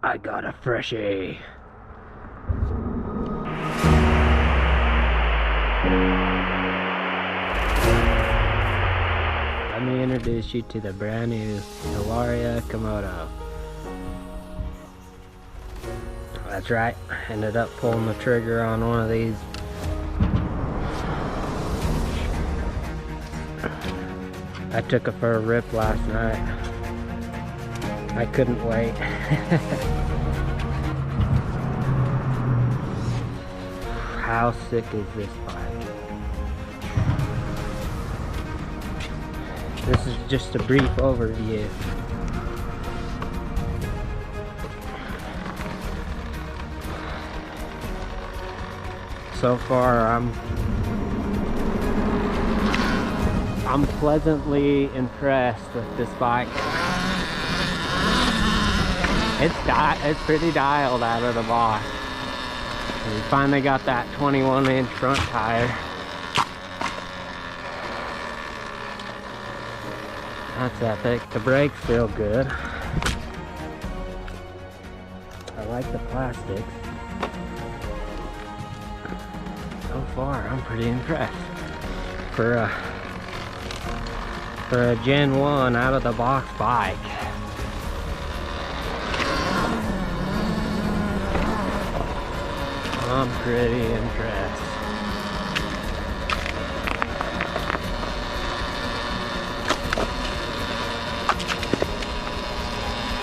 I got a freshie. Let me introduce you to the brand new Talaria Komodo. That's right, ended up pulling the trigger on one of these. I took it for a rip last night. I couldn't wait. How sick is this bike? This is just a brief overview. So far, I'm pleasantly impressed with this bike. It's pretty dialed out of the box. We finally got that 21-inch front tire. That's epic. The brakes feel good. I like the plastics. So far, I'm pretty impressed. For a Gen 1 out of the box bike. I'm pretty impressed.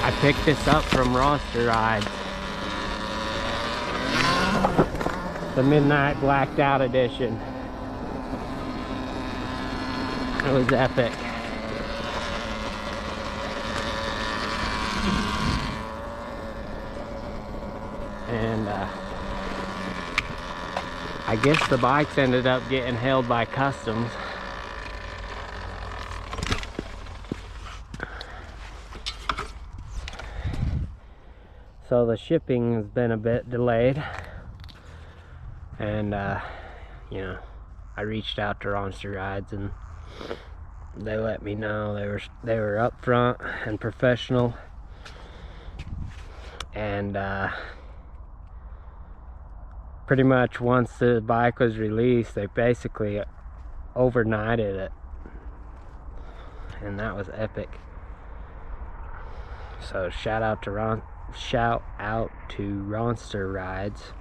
I picked this up from Ronster Rides. The Midnight Blacked Out Edition. It was epic. And I guess the bikes ended up getting held by customs. So the shipping has been a bit delayed. And you know, I reached out to Ronster Rides and they let me know they were upfront and professional. And pretty much once the bike was released, they basically overnighted it, and that was epic. So shout out to Ronster Rides.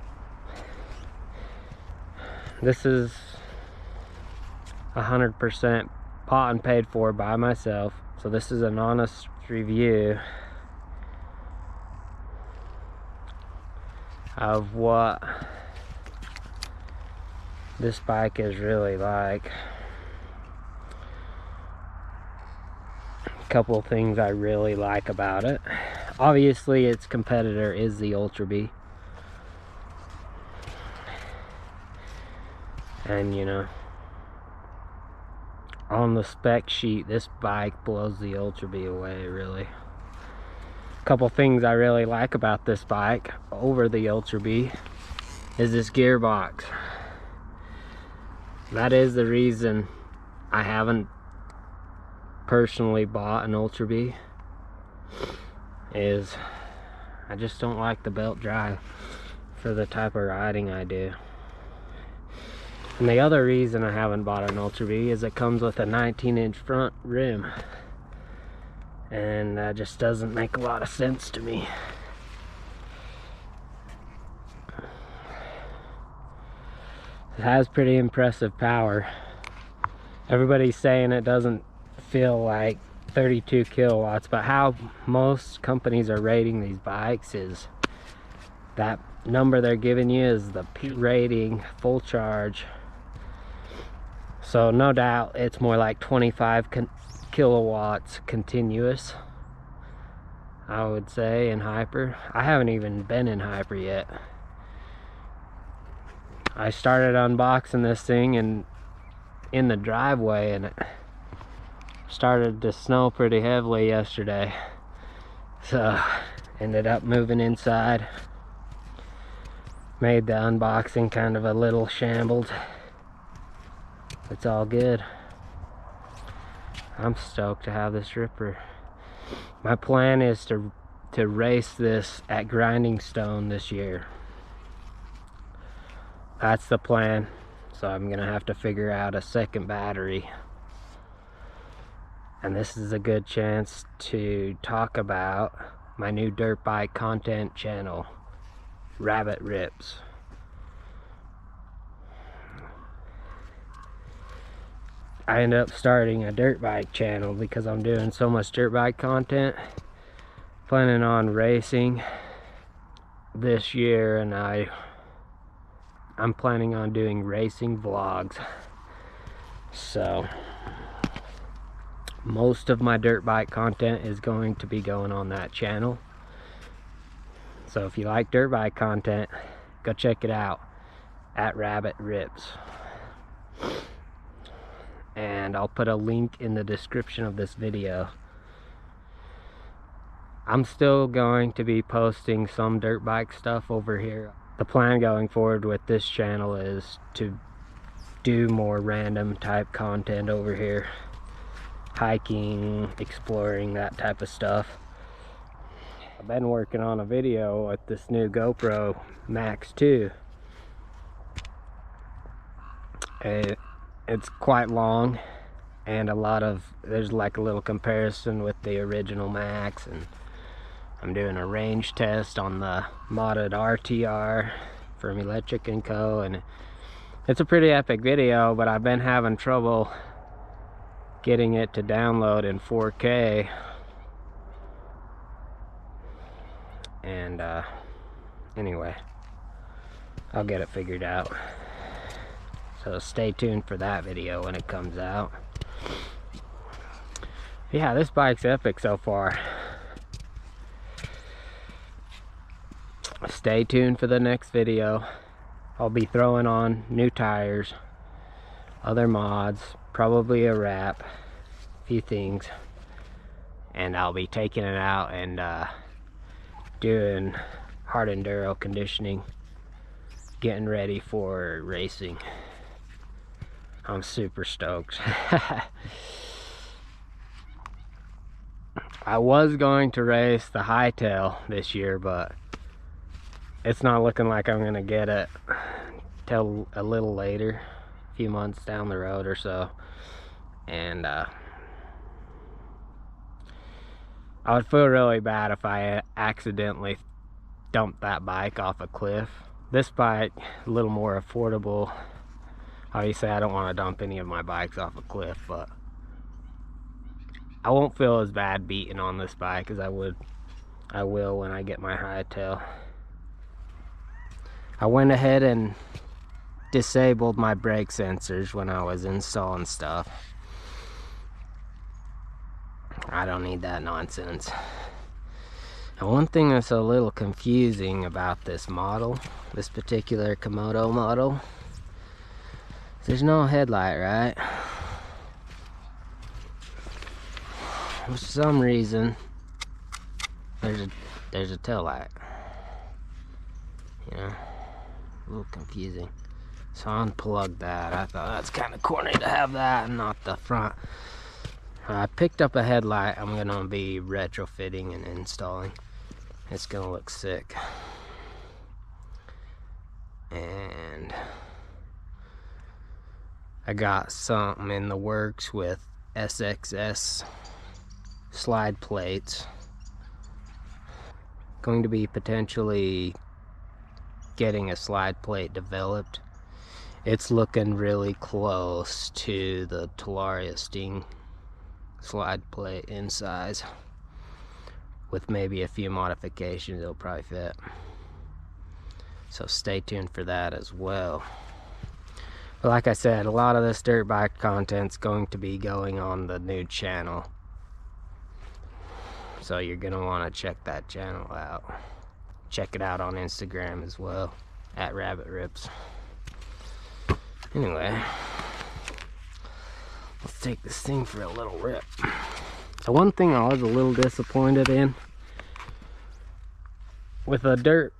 This is 100% bought and paid for by myself, so this is an honest review of what this bike is really like. A couple of things I really like about it. Obviously, its competitor is the Ultra B. And you know, on the spec sheet, this bike blows the Ultra B away, really. A couple things I really like about this bike over the Ultra B is this gearbox. That is the reason I haven't personally bought an Ultra B, is I just don't like the belt drive for the type of riding I do. And the other reason I haven't bought an Ultra B is it comes with a 19-inch front rim, and that just doesn't make a lot of sense to me. It has pretty impressive power. Everybody's saying it doesn't feel like 32 kilowatts, but how most companies are rating these bikes is that number they're giving you is the peak rating, full charge. So no doubt it's more like 25 kilowatts continuous, I would say, in hyper. I haven't even been in hyper yet. I started unboxing this thing and in the driveway, and it started to snow pretty heavily yesterday, so ended up moving inside. Made the unboxing kind of a little shambled. It's all good. I'm stoked to have this ripper. My plan is to to race this at Grinding Stone this year. That's the plan. So I'm gonna have to figure out a second battery. And this is a good chance to talk about my new dirt bike content channel, Rabbit Rips. I ended up starting a dirt bike channel because I'm doing so much dirt bike content. Planning on racing this year, and I'm planning on doing racing vlogs. So most of my dirt bike content is going to be going on that channel. So if you like dirt bike content, go check it out at Rabbit Rips. And I'll put a link in the description of this video. I'm still going to be posting some dirt bike stuff over here. The plan going forward with this channel is to do more random type content over here. Hiking, exploring, that type of stuff. I've been working on a video with this new GoPro Max 2. It's quite long, and there's like a little comparison with the original Max, and I'm doing a range test on the modded RTR from Electric & Co. and it's a pretty epic video, but I've been having trouble getting it to download in 4K. And anyway, I'll get it figured out. So stay tuned for that video when it comes out. Yeah, this bike's epic so far. Stay tuned for the next video. I'll be throwing on new tires, other mods, probably a wrap, a few things, and I'll be taking it out and doing hard enduro conditioning, getting ready for racing. I'm super stoked. I was going to race the Hightail this year, but it's not looking like I'm gonna get it till a little later, a few months down the road or so. And I would feel really bad if I accidentally dumped that bike off a cliff. This bike, a little more affordable. Obviously I don't want to dump any of my bikes off a cliff, but I won't feel as bad beating on this bike as I will when I get my Hightail. I went ahead and disabled my brake sensors when I was installing stuff. I don't need that nonsense. And one thing that's a little confusing about this model, this particular Komodo model, there's no headlight, right? For some reason, there's a tail light. You know, a little confusing. So I unplugged that. I thought that's kind of corny to have that and not the front. I picked up a headlight I'm gonna be retrofitting and installing. It's gonna look sick. And I got something in the works with SXS slide plates. Going to be potentially getting a slide plate developed. It's looking really close to the Talaria Sting slide plate in size. With maybe a few modifications, it'll probably fit. So stay tuned for that as well. But like I said, a lot of this dirt bike content's going to be going on the new channel. So you're gonna want to check that channel out. Check it out on Instagram as well, at Rabbit Rips. Anyway, let's take this thing for a little rip. So one thing I was a little disappointed in, with a dirt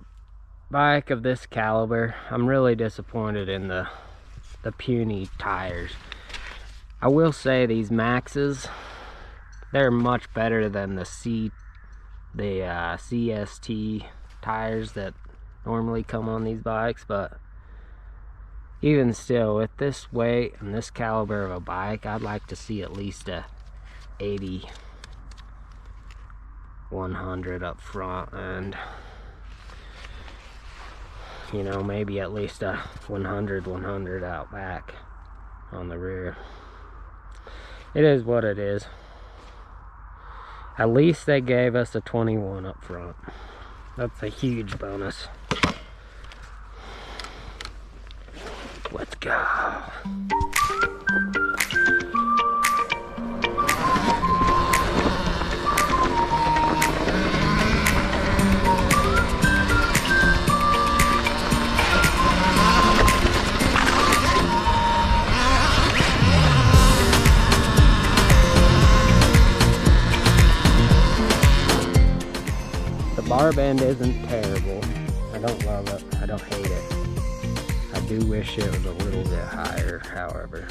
bike of this caliber, I'm really disappointed in the puny tires. I will say these Maxes, they're much better than the the CST tires that normally come on these bikes, but even still, with this weight and this caliber of a bike, I'd like to see at least a 80 100 up front, and you know, maybe at least a 100 out back on the rear. It is what it is. At least they gave us a 21 up front. That's a huge bonus. Let's go. The bar bend isn't terrible. I don't love it. I don't hate it. I do wish it was a little bit higher, however.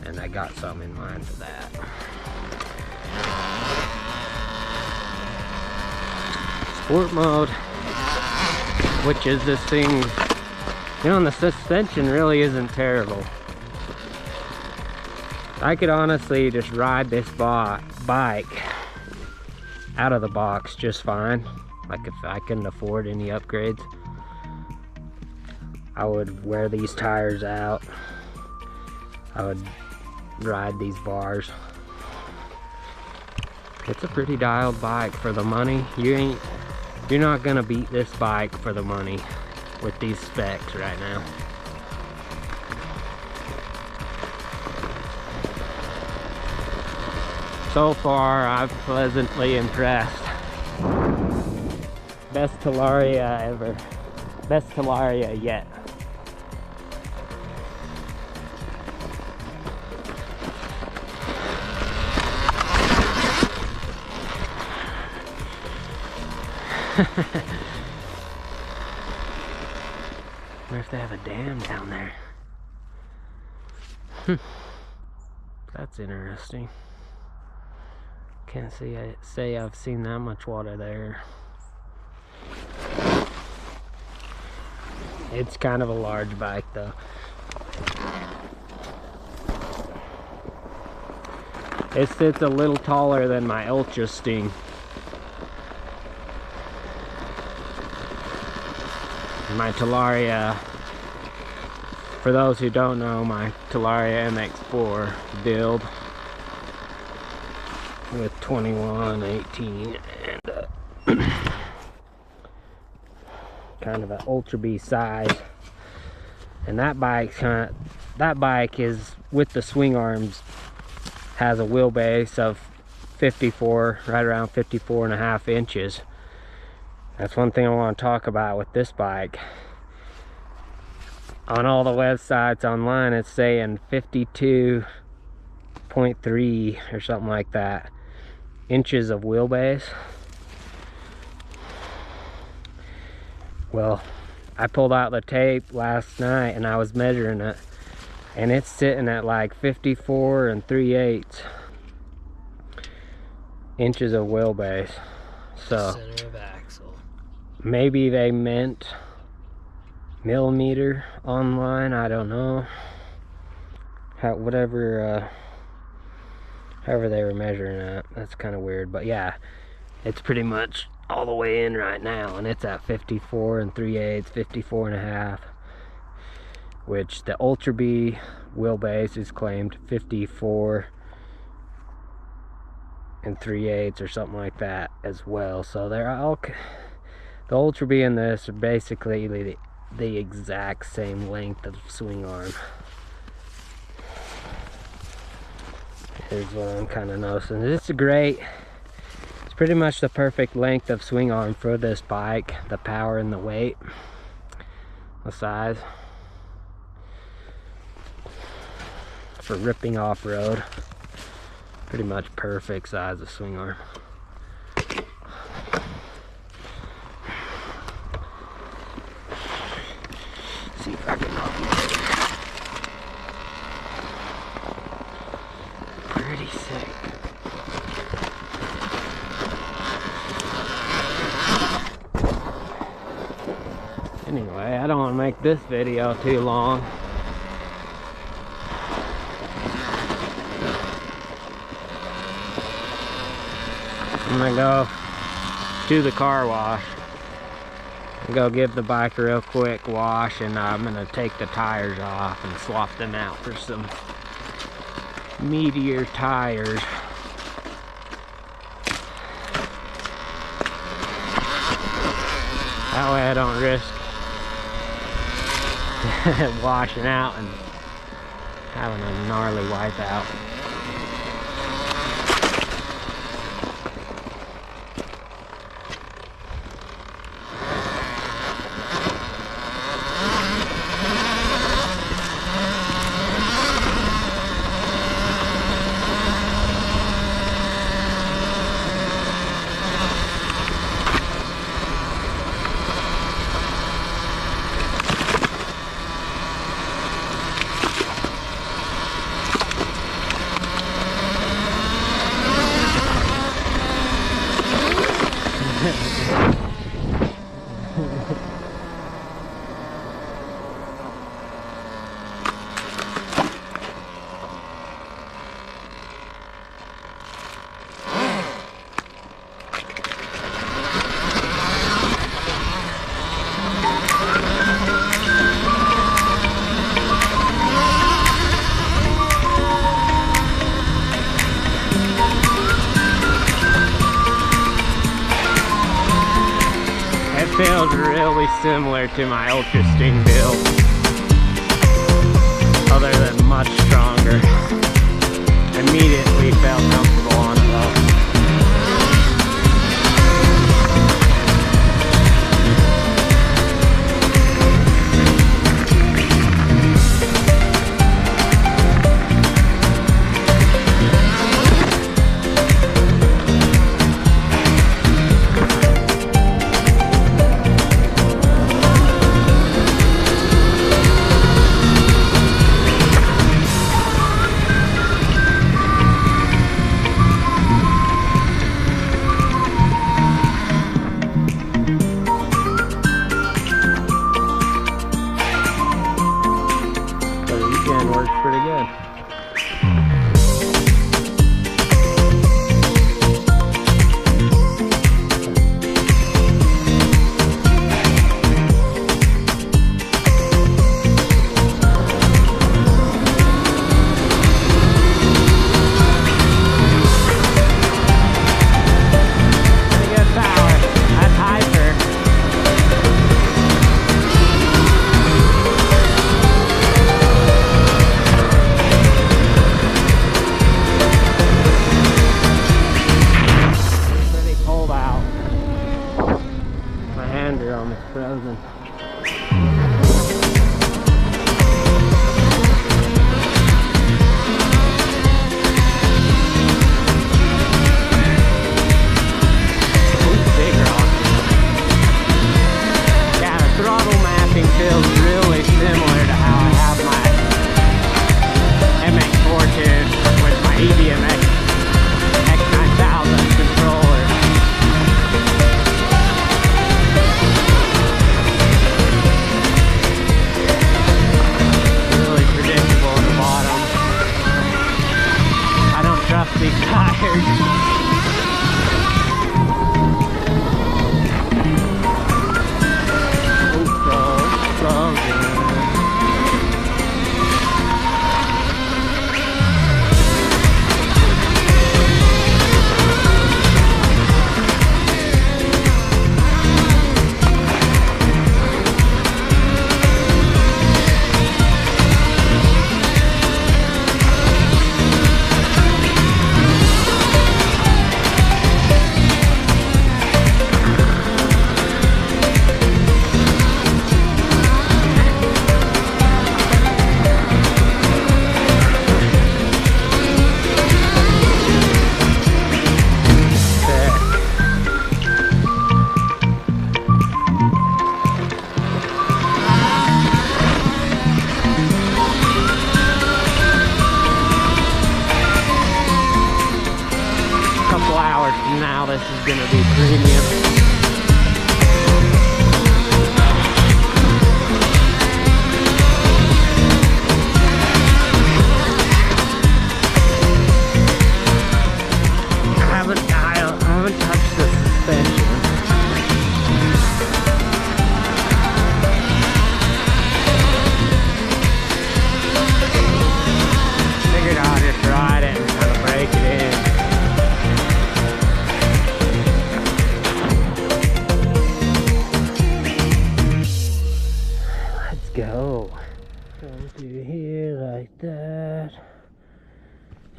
And I got some in mind for that. Sport mode, which is this thing, you know, and the suspension really isn't terrible. I could honestly just ride this bike out of the box just fine. Like if I couldn't afford any upgrades, I would wear these tires out. I would ride these bars. It's a pretty dialed bike for the money. You're not gonna beat this bike for the money with these specs right now. So far, I'm pleasantly impressed. Best Talaria ever. Best Talaria yet. Wonder if they have a dam down there. That's interesting. Can't say I've seen that much water there. It's kind of a large bike though. It sits a little taller than my Ultra Sting. My Talaria, for those who don't know, my Talaria MX4 build with 21, 18, and kind of an Ultra B size. And that bike is, with the swing arms, has a wheelbase of 54, right around 54.5 inches. That's one thing I want to talk about with this bike. On all the websites online, it's saying 52.3 or something like that inches of wheelbase. Well, I pulled out the tape last night and I was measuring it, and it's sitting at like 54 3/8 inches of wheelbase. So center of axle. Maybe they meant millimeter online, I don't know. However they were measuring it, that's kind of weird. But yeah, it's pretty much all the way in right now, and it's at 54 3/8, 54.5, which the Ultra B wheelbase is claimed 54 3/8 or something like that as well. So they're all, the Ultra B and this are basically the exact same length of swing arm. Here's what I'm kind of noticing. It's pretty much the perfect length of swing arm for this bike. The power and the weight, the size, for ripping off-road. Pretty much perfect size of swing arm. See if I can pretty sick. Anyway, I don't want to make this video too long. I'm gonna go to the car wash and go give the bike a real quick wash, and I'm gonna take the tires off and swap them out for some meatier tires. That way I don't risk washing out and having a gnarly wipeout. Feels really similar to my Ultra Sting build, other than much stronger. Immediately felt comfortable on it though. Works pretty good. Frozen. Yeah, the throttle mapping feels really similar to how I have my MX Fortune with my EBMX X9000 controller. These tires. Now this is going to be premium.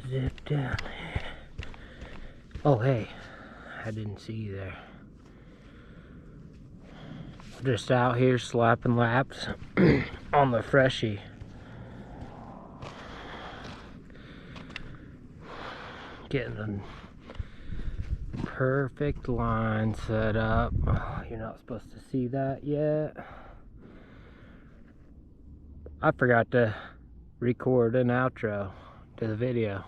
zip down here. Oh, hey, I didn't see you there. Just out here slapping laps on the freshie. Getting the perfect line set up. Oh, you're not supposed to see that yet. I forgot to record an outro to the video.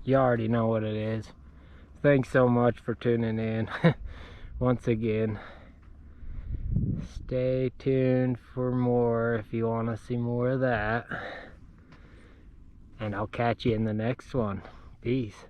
You already know what it is. Thanks so much for tuning in. Once again, stay tuned for more if you want to see more of that. And I'll catch you in the next one. Peace.